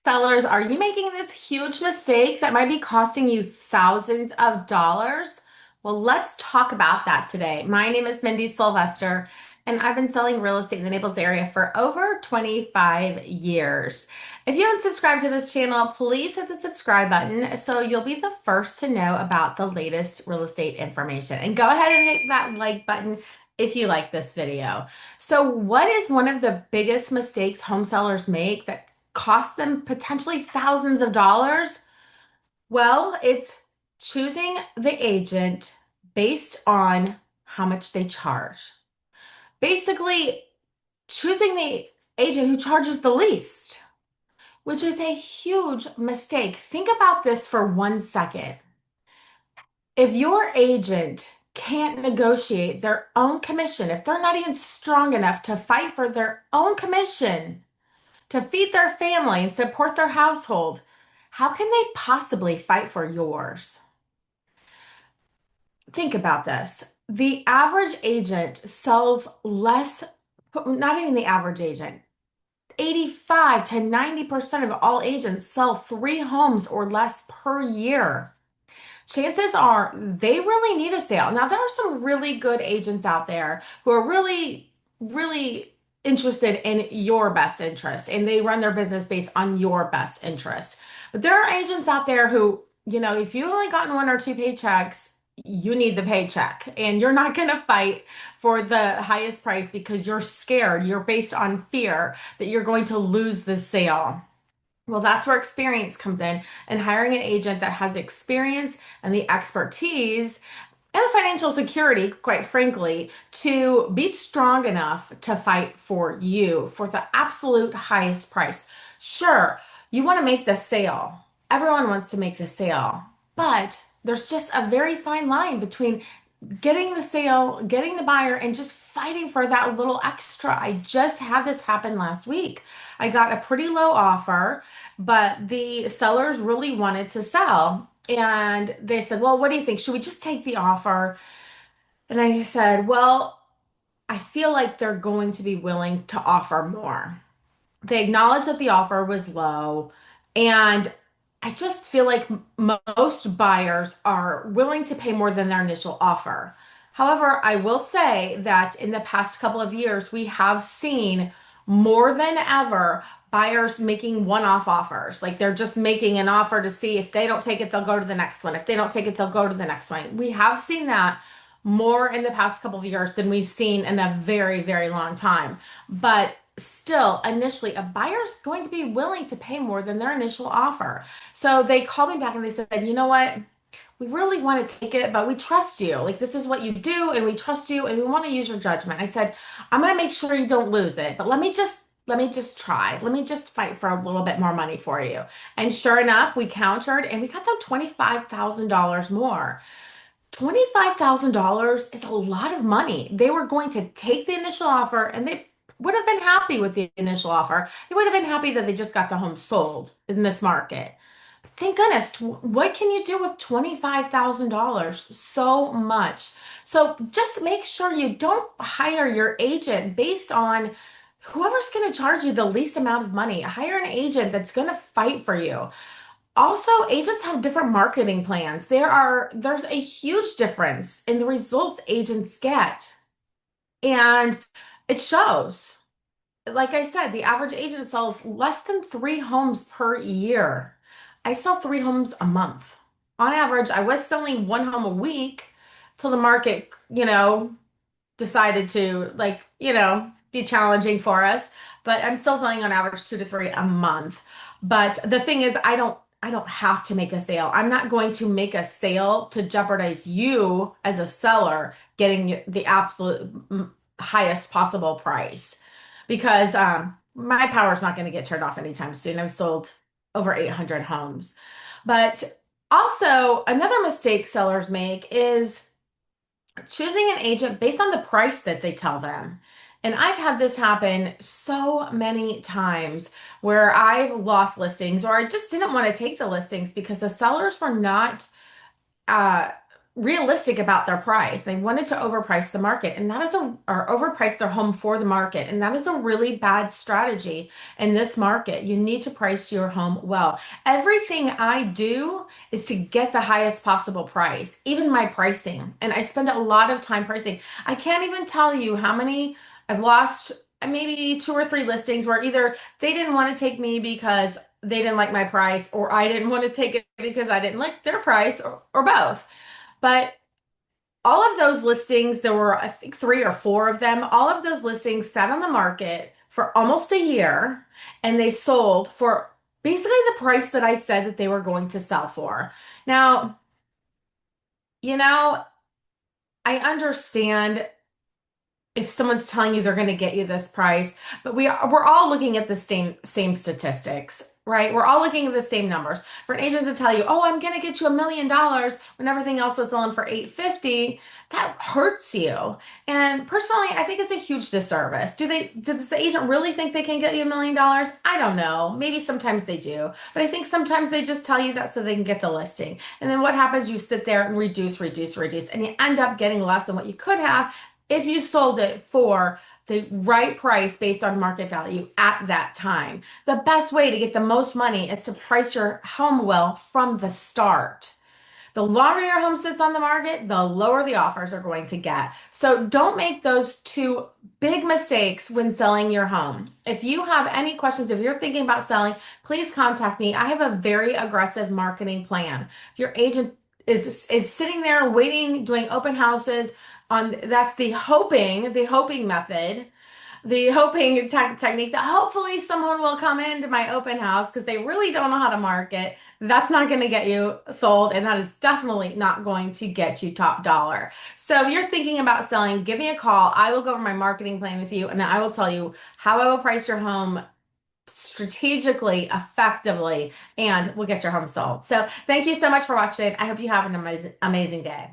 Sellers, are you making this huge mistake that might be costing you thousands of dollars? Well, let's talk about that today. My name is Mindy Sylvester, and I've been selling real estate in the Naples area for over 25 years. If you haven't subscribed to this channel, please hit the subscribe button so you'll be the first to know about the latest real estate information. And go ahead and hit that like button if you like this video. So, what is one of the biggest mistakes home sellers make that cost them potentially thousands of dollars? Well, it's choosing the agent based on how much they charge. Basically, choosing the agent who charges the least, which is a huge mistake. Think about this for 1 second. If your agent can't negotiate their own commission, if they're not even strong enough to fight for their own commission, to feed their family and support their household, how can they possibly fight for yours? Think about this. The average agent sells less, not even the average agent. 85 to 90% of all agents sell 3 homes or less per year. Chances are they really need a sale. Now, there are some really good agents out there who are really interested in your best interest and they run their business based on your best interest. But there are agents out there who, if you've only gotten 1 or 2 paychecks, you need the paycheck and you're not going to fight for the highest price because you're scared. You're based on fear that you're going to lose the sale. Well, that's where experience comes in, and hiring an agent that has experience and the expertise and the financial security, quite frankly, to be strong enough to fight for you for the absolute highest price. Sure, you want to make the sale. Everyone wants to make the sale, but there's just a very fine line between getting the sale, getting the buyer, and just fighting for that little extra. I just had this happen last week. I got a pretty low offer, but the sellers really wanted to sell. And they said, well, what do you think? Should we just take the offer? And I said, well, I feel like they're going to be willing to offer more. They acknowledged that the offer was low, and I just feel like most buyers are willing to pay more than their initial offer. However, I will say that in the past couple of years, we have seen more than ever buyers making one-off offers. Like they're just making an offer to see if they don't take it, they'll go to the next one. If they don't take it, they'll go to the next one. We have seen that more in the past couple of years than we've seen in a very, very long time. But still, initially, a buyer's going to be willing to pay more than their initial offer. So they called me back and they said, you know what? We really want to take it, but we trust you. Like, this is what you do, and we trust you, and we want to use your judgment. I said, I'm going to make sure you don't lose it, but let me just try. Let me just fight for a little bit more money for you. And sure enough, we countered and we got them $25,000 more. $25,000 is a lot of money. They were going to take the initial offer and they would have been happy with the initial offer. They would have been happy that they just got the home sold in this market. Thank goodness. What can you do with $25,000? So much. So just make sure you don't hire your agent based on whoever's going to charge you the least amount of money. Hire an agent that's going to fight for you. Also, agents have different marketing plans. There's a huge difference in the results agents get. And it shows. Like I said, the average agent sells less than 3 homes per year. I sell 3 homes a month. On average, I was selling 1 home a week till the market, decided to be challenging for us. But I'm still selling on average 2 to 3 a month. But the thing is, I don't have to make a sale. I'm not going to make a sale to jeopardize you as a seller getting the absolute highest possible price because my power is not going to get turned off anytime soon. I've sold over 800 homes. But also, another mistake sellers make is choosing an agent based on the price that they tell them. And I've had this happen so many times where I've lost listings or I just didn't want to take the listings because the sellers were not uh, realistic about their price. They wanted to overprice the market, and that is or overprice their home for the market. And that is a really bad strategy in this market. You need to price your home well. Everything I do is to get the highest possible price, even my pricing. And I spend a lot of time pricing. I can't even tell you how many I've lost, maybe two or three listings where either they didn't want to take me because they didn't like my price, or I didn't want to take it because I didn't like their price, or both. But all of those listings, there were, I think, three or four of them. All of those listings sat on the market for almost a year and they sold for basically the price that I said that they were going to sell for. Now, you know, I understand if someone's telling you they're going to get you this price, but we're all looking at the same statistics, right? We're all looking at the same numbers. For an agent to tell you, "Oh, I'm going to get you $1 million," when everything else is selling for 850, that hurts you. And personally, I think it's a huge disservice. Does the agent really think they can get you $1 million? I don't know. Maybe sometimes they do, but I think sometimes they just tell you that so they can get the listing. And then what happens? You sit there and reduce, reduce, reduce, and you end up getting less than what you could have if you sold it for the right price based on market value at that time. The best way to get the most money is to price your home well from the start. The longer your home sits on the market, the lower the offers are going to get. So don't make those two big mistakes when selling your home. If you have any questions, if you're thinking about selling, please contact me. I have a very aggressive marketing plan. If your agent is sitting there waiting, doing open houses on, that's the hoping method, the hoping technique that hopefully someone will come into my open house because they really don't know how to market. That's not going to get you sold, and that is definitely not going to get you top dollar. So if you're thinking about selling, give me a call. I will go over my marketing plan with you, and I will tell you how I will price your home strategically, effectively, and we'll get your home sold. So thank you so much for watching. I hope you have an amazing day.